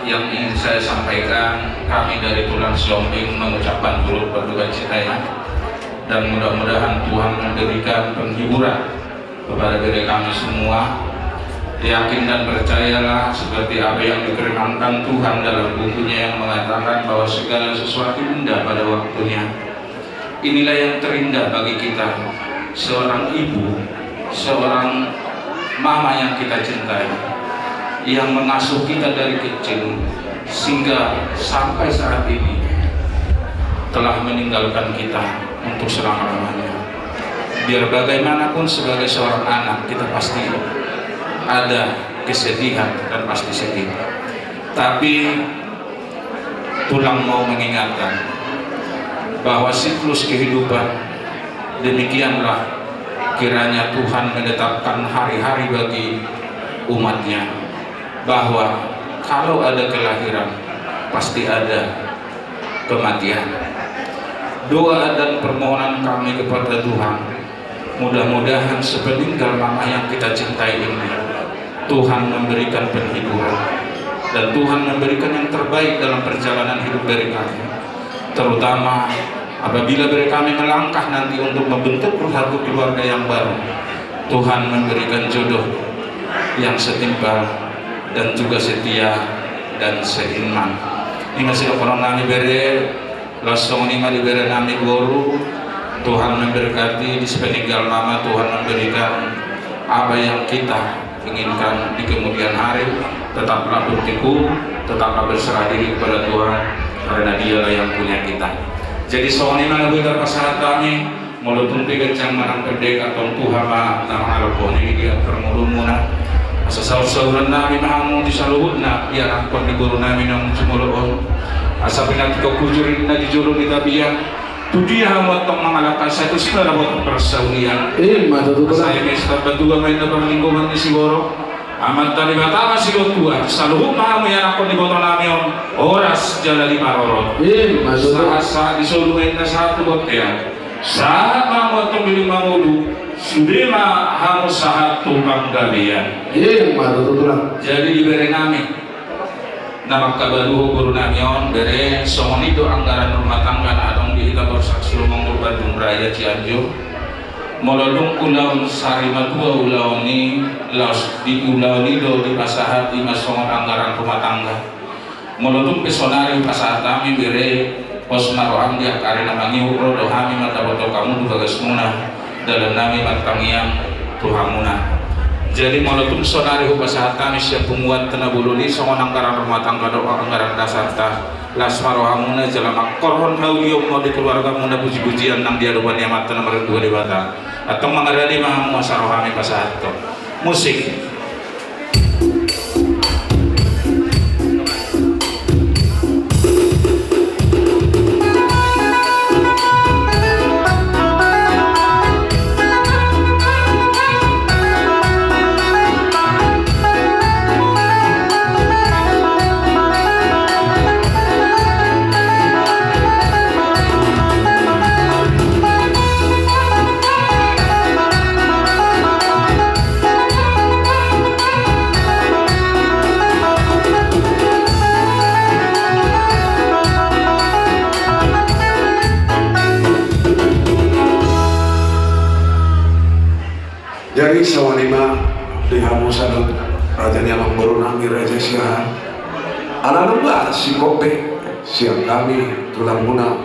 yang ingin saya sampaikan kami dari Tulang Siombing mengucapkan turut berduka cita dan mudah-mudahan Tuhan memberikan penghiburan kepada diri kami semua. Yakin dan percayalah seperti apa yang difirmankan Tuhan dalam bukunya yang mengatakan bahwa segala sesuatu indah pada waktunya. Inilah yang terindah bagi kita, seorang ibu, seorang mama yang kita cintai, yang mengasuh kita dari kecil sehingga sampai saat ini telah meninggalkan kita untuk selama-lamanya. Biar bagaimanapun sebagai seorang anak kita pasti ada kesedihan dan pasti sedih. Tapi Tulang mau mengingatkan bahwa siklus kehidupan demikianlah kiranya Tuhan menetapkan hari-hari bagi umatnya, bahwa kalau ada kelahiran pasti ada kematian. Doa dan permohonan kami kepada Tuhan, mudah-mudahan sepeninggal mama yang kita cintai ini Tuhan memberikan penghiburan dan Tuhan memberikan yang terbaik dalam perjalanan hidup dari kami. terutama apabila kami melangkah nanti untuk membentuk satu keluarga yang baru. Tuhan memberikan jodoh yang setimpal dan juga setia dan seiman. Ini masih orang nami bere langsung ini mari bere nami guru. Tuhan memberkati di sepeninggal nama. Tuhan memberikan apa yang kita inginkan di kemudian hari. Tetaplah berteguh, tetaplah berserah diri kepada Tuhan, karena Dialah yang punya kita. Jadi soalnya mana gue terpasahat kami mulut tunti kencang marang pendek atau Tuhan nama alpon ini dia permulumuna asa sauran nami mahamu di saluhutna biar angkon di guru nami nang sumuluon asa pinati kau kujurin na di juru di tabiya tu dia hamat tong mangalakal satu sila buat persaunian saya mesta berdua main dapat lingkungan di Sigoro amat tadi batama silo tua saluhut mahamu yang angkon di botol nami on oras jalan di parorot saat disoluhin na satu botean saat mau atau biling mangulu sudah harus saat tumpang galian jadi diberi nami nama kabaru guru namion beri sohon itu anggaran rumah tangga adong di kita bersaksi monggo Bandung Raya Cianjur molodong ulaun sari madua ulaun ni laos di ulaun itu di pasahat di masongon anggaran rumah tangga molodong pesonari pasahat kami beri pos maroham dia karena mangi rodo hami mata boto kamu bagas muna dalam nami matangiyang tuhamuna. Jadi molotum sonari pasahat kami siap pumuat tenabuluni songon anggaran rumah tangga doa anggaran dasarta las marohamuna jalan korhon hauliyom mau di keluarga muna puji-pujian nang dia doa niamat nomor 2 di bata atau mengadani mahamu sarohami pasahat to musik. Jadi sawanima dihamusan Raja Nyamang Baru Nami Raja Siahan ala lembah si kope siang kami tulang muna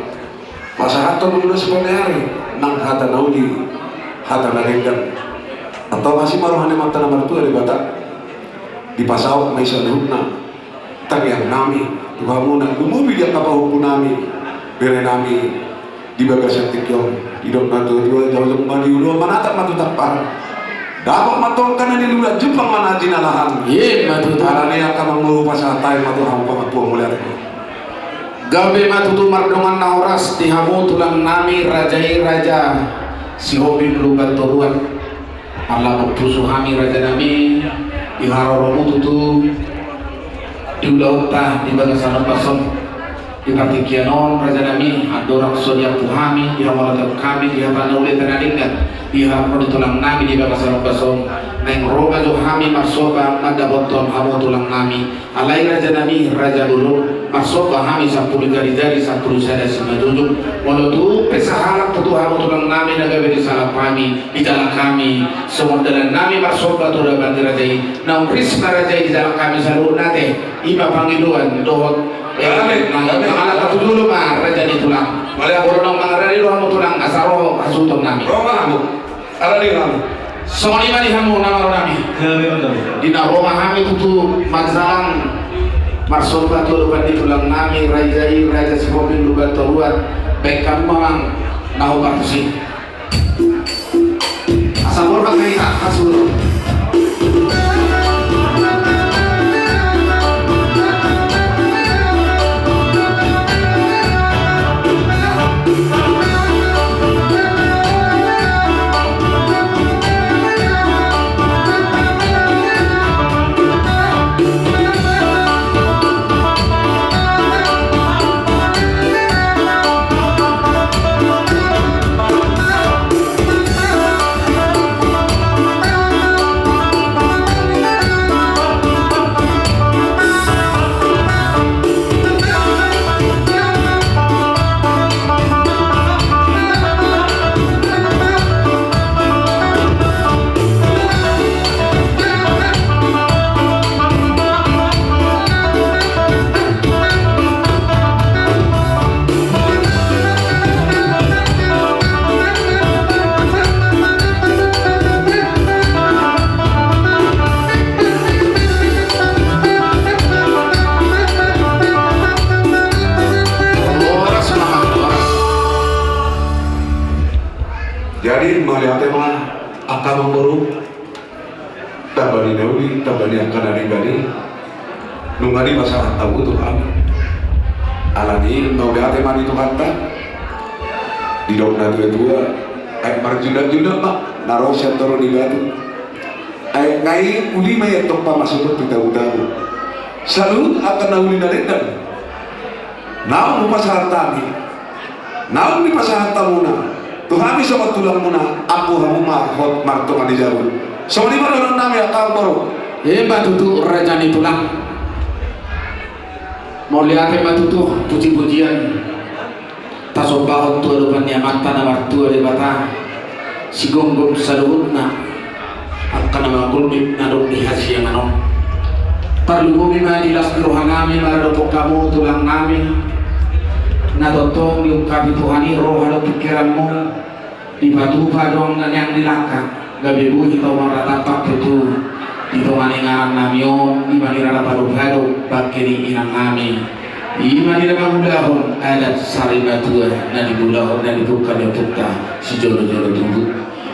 masa haton muna sebenarnya nang hata naudi hata narenggan atau masih maruhane mata nomor 2 di batak di pasawat may saluhna tagyang nami tuha muna lumubi dia kapahupun nami bere nami di bagasang tikyong idok na tuwa jauh lembah di ulu manatap matutapar dapat matongkan ini lula jepang mana jinalahan ye matutara ni akan mengulu pasatai matuham pamatuang mulia gabe matutu mardongan nauras tihamu tulang nami rajai raja si hobi melubat toruan Allah pusu hami raja nami iharoromu tutu diulauta di bagasan pasom di partikianon raja nami adorak sodia tuhami ihamalata kami dihabana oleh tenadingan iha tulang nami di bagasan pasom neng roga jo hami masoba mada boton hamu tulang nami alai raja nami raja dulu masoba hami sapuluh dari sapuluh sada semajunjung walau tu pesahalak tutu hamu tulang nami naga beri salah kami di dalam kami semua dalam nami masoba tu dah banti rajai naum prisma rajai di dalam kami selalu nate iba panggiluan dohot anak aku dulu mah raja di tulang orang mengarari lu hamu tulang asaro asutom nami ala di kamu soni mani hamu nama nami di naroma kami tutu magzalang marsoba tu lupa di tulang nami raja si hobi lupa teruat bekam mang nahu kartusi asal orang kaita kasul melihat mah akan memburu tabani nauli tabani akan dari nungani masalah tahu Tuhan alani melihat mah itu kata di dona dua marjuna mak narosya turun di batu ngai uli mah tempat masuk ke tahu selalu akan nauli naredan naon pasahan tani naon di pasahan tamuna Tuhan bisa tulang muna aku kamu marhot martung di jauh so di mana orang nami akal baru batutu raja ni tulang mau lihat batutu puji-pujian tasobahon tu depan niamat tanah waktu ada bata si gonggong saluhutna akan nama kulmit nadok di hasil yang anon perlu bima dilas birohan nami maradopok kamu tulang nami natotong diungkapi Tuhani roh ada pikiranmu dibatu padong dan yang dilangkah gabebu kita maratapak itu ditongani ngarang namion imani rada padu-padu bakini inang nami imani rada mulahon adat sari batua na dibulahon na dibuka dibuka si jolo-jolo tunggu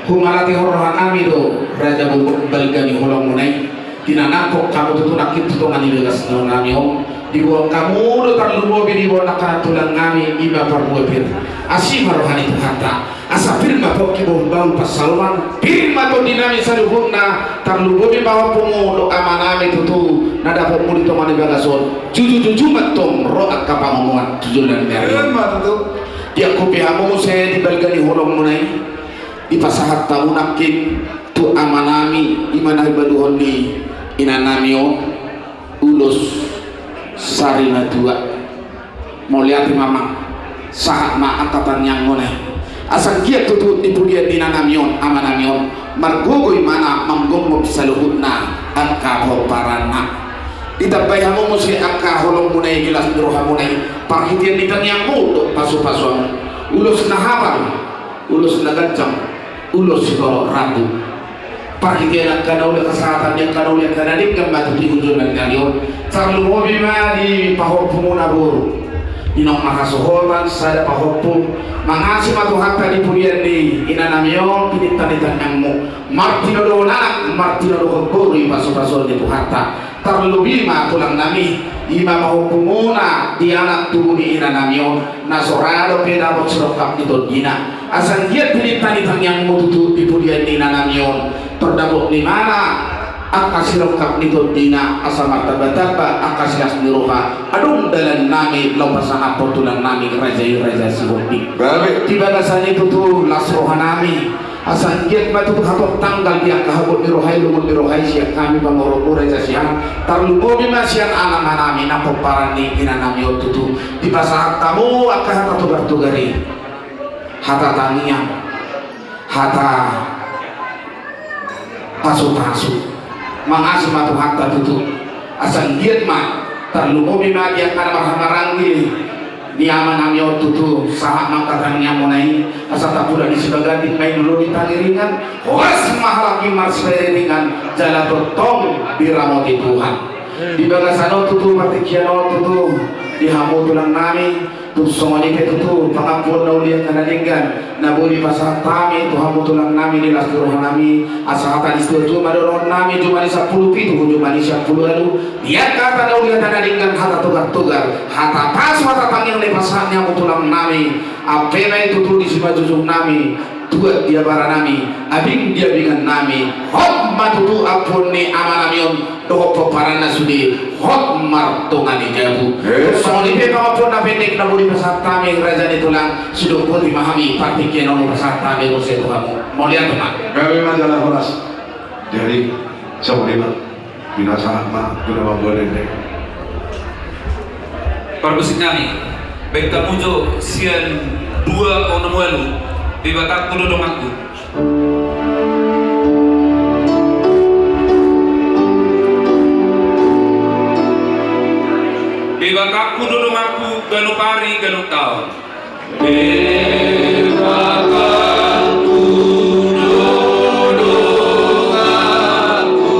humalati horohan nami do raja bubuk balgani holong munai tinanapok kamu tutu nakit tutongani begas namion di bawah kamu do terlubo di bawah nakara tulang kami iba parbuapir asim rohani Tuhanta asa firma poki bombang pasalman firma to dinami saluhunna terlubo di bawah pemudo amanami tutu nada pemudo to mani bagason juju matong ro akapangomuan jujur dan dari dia kopi hamu saya di balgani holong munai di pasahat tamunakin tu amanami imana ibaduhon ni inanamio ulus sarina dua mau lihat mamang saat ma angkatan yang moneh asal kia tutu dipulian di nanamion amanamion margogoi mana menggomok saluhutna angka hoparana ditabay hamu musi angka holong munai gilas biroha munai parhitian ditang yang mudo pasu-pasuan ulus naharam ulus nagancang ulus sigoro rabu parhitian angka oleh kesehatan yang kana oleh kana dikam batu di ujung dan kalion terlalu bima di pahopmu nabur inong makasohoman sada pahopmu mangasi matu hatta di pulian di inanamion pinitanitan yangmu martino do anak martino do hokuri pasu-pasu di hatta terlalu bima tulang nami ima mahopumuna di anak tubuh di inanamion nasorado pedabot serokap di dina asal dia pinitanitan yangmu tutu di pulian di inanamion terdabot di mana akasirokap nito dina asa martabataba akasilas niroha adung dalan nami lompasana potulan nami raja sihopi tiba dasani tutu lasroha nami asa giat batu hatot tanggal dia kahabot nirohai lumut nirohai siak kami pangoropo raja siang tarlubo bimasian alam nami napoparani ina nami tutu di pasahat tamu akah tugar-tugari hata tangiang hata pasu-pasu mangas matu hatta tutu asal giat mah terlubo bima dia kana mahamaranggi di amanamyo tutu sahat mangkatan nyamonai asal tapula di sebagati main dulu di tangiringan was mahalaki marsberingan jala bertong biramoti Tuhan di bagasano tutu patikiano tutu di hamu tulang nami tusongani ke tutu pangampun naulian kanadinggan nabuli pasal kami Tuhan tulang nami di lasdurohan nami asahatan istutu madoron nami jumani 10 pitu jumani 10 lalu dia kata naulian kanadinggan hata tugar-tugar hata pas hata panggil di pasarnya tulang nami apena itu tuh di sibajujung nami dua dia bara nami abing dia bingan nami hot matutu apun ni amanamion doho peparana sudi hot martungani jabu so di pepa apun na pendek na budi pasat kami raja ni tulang sudah pun dimahami partikian ono pasat kami usai Tuhanmu mau lihat teman kami majalah horas dari saudara binasa mah sudah boleh deh Perkusik nami baik tamujo sian dua onomuelu di batak kudu domaku di batak kudu domaku ganu pari ganu tahun di batak kudu domaku ganu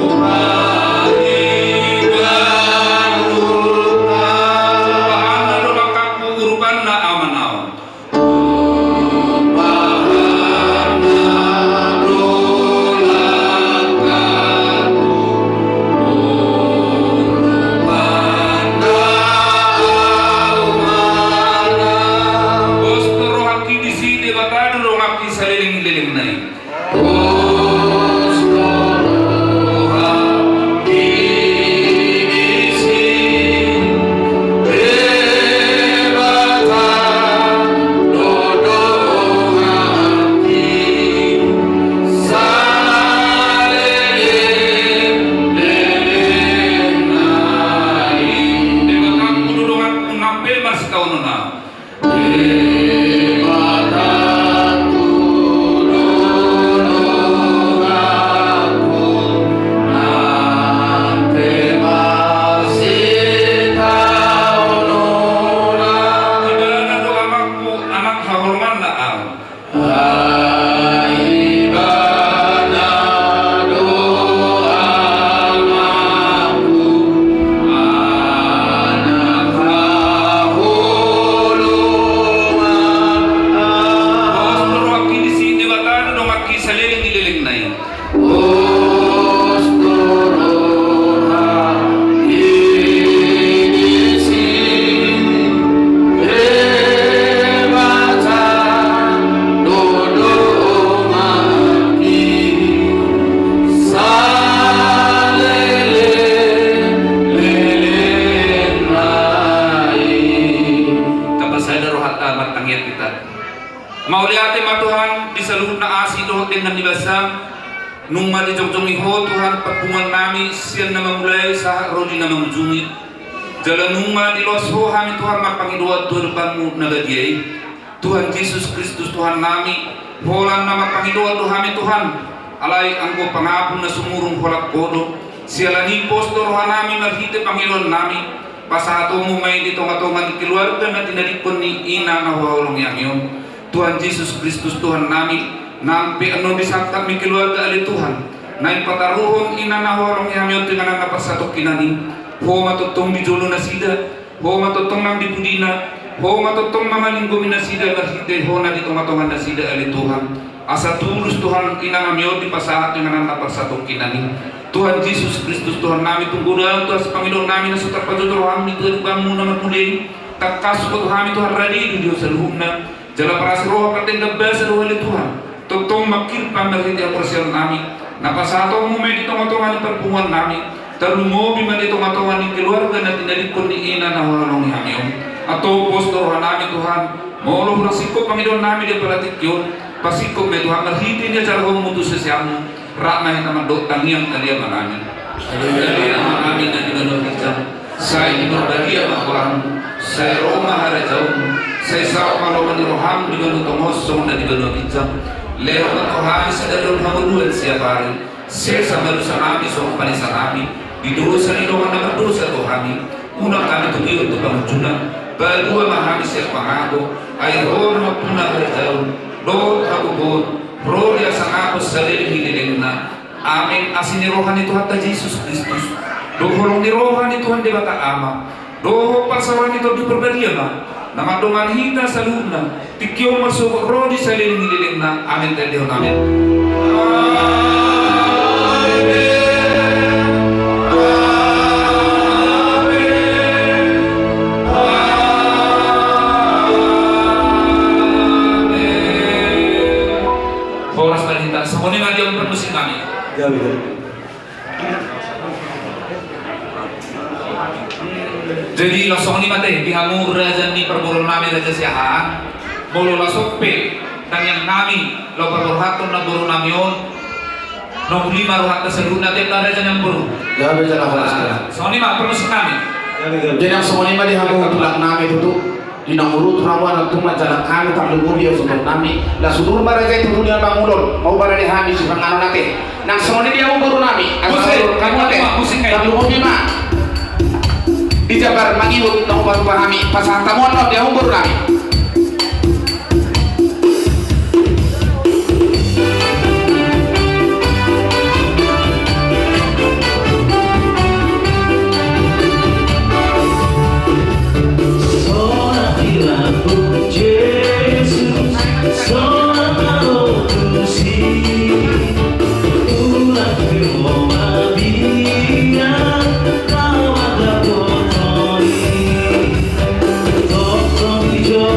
pari ganu tahun bahana domaku urupan na aman-aman bata dulu ngaki saliling-liling nai. Mauliate matuhan di seluruh na asi doh dengan dibasam numa di jongjong iho Tuhan perpungan nami sian na mamulai sahak rodi na mamujungi jalan numa di loso kami Tuhan mapangidua turbanmu na gadiai Tuhan Yesus Kristus Tuhan nami holang nama pangidua Tuhan Tuhan alai anggo pangapun na sumurung holak kodo sialani posto rohan nami marhite pangilon nami pasatomu may di tonga-tonga di keluarga na tinadikon ni ina na huwalong yang yun Tuhan Yesus Kristus Tuhan nami nampi ano disangkat mi keluarga ali Tuhan naik pataruhon ina na horong yamyo dengan ang napasatok kinani ho matutong di jolo na sida ho matutong nang di pudina ho matutong mga linggo minasida marhite ho na di tungatongan na sida ali Tuhan asa tulus Tuhan ina namyo di pasahat dengan ang napasatok kinani Tuhan Yesus Kristus Tuhan nami tungguran Tuhan sa Panginoon namin na sa tapatuturohan mi Tuhan bamu na magmuli takasukot kami Tuhan radi di Diyos sa luhum na jala parasi roh kating gabasa roh ali Tuhan totong makil pamerhiti ang presyon nami napasato mo may ditong-atongan ni perpungan nami talumo biman ditong-atongan ni keluarga na tinalikon ni ina na walang ihangyon ato posto roh nami Tuhan maulo prasikop Panginoon nami di palatik yun pasikop may Tuhan marhiti niya sa roh mutus sa siyang rakmahin naman do tangyang kaliyaman namin kaliyaman namin na dinanong isang sa inorbadia makulang sa Roma harajaw sa isa malawan ni Roham di gano'n tungosong na di gano'n itang lero na Roham sa dalawang hamuluan siya pari siya sa malusan namin sa panisa namin didurusan ni Roham na magdurusan Rohami unang kami tumiyon ito pangjunan bago mahami siya pangako ay roon magpunang harajaw roon hakubon roon ya sa kapos sa liling na amin asin ni Rohan ni Tuhan ta Jesus Kristus doholong ni Rohan ni Tuhan di bata ama doho pasawan ito di perbadian na namadungan hita sa luna tikyo masuk rodi sa liling na amin tendihon amin Horas balita semuanya nga diyan permusik kami jadi langsung ni mate dihamur raja ni perburuan nami raja siahaan bolo lasok pe dan yang nami lo perburuhatun na buru nami on nomor 5 rohat tersebut nanti raja yang buru ya betul lah so ni mak permusik kami jadi yang semua ini dihamur tulak nami itu dinamurut rawan untuk majalah kami tak lebih dia untuk nami lah sudur baraja itu dunia bangulon mau barang dihami si pangano nate nang semua ini dia mau buru nami asal kamu nate tak lebih mah di Jabar mangiut nang baru pahami pasang tamuan no dia umur nami Yo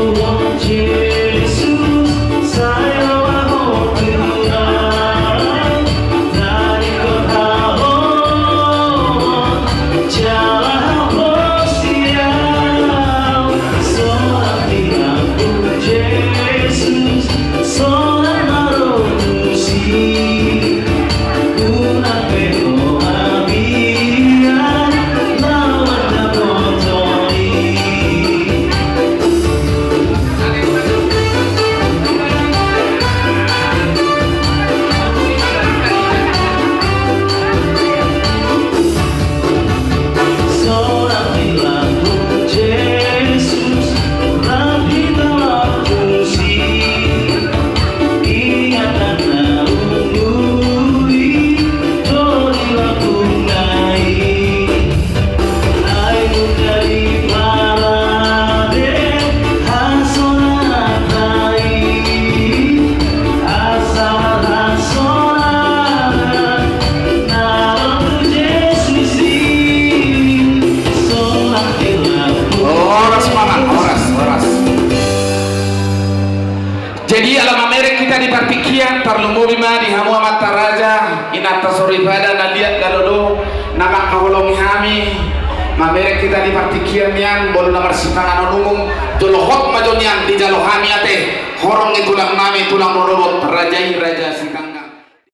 kita di partikian perlu bima di hamu mata raja inata soribada na liat gadodo nakakahulong hami mamere kita di partikian yan bolu namar sipangan onumum jolohot majon yang di jalo hami ate horong itulang nami tulang rodobot raja sitangga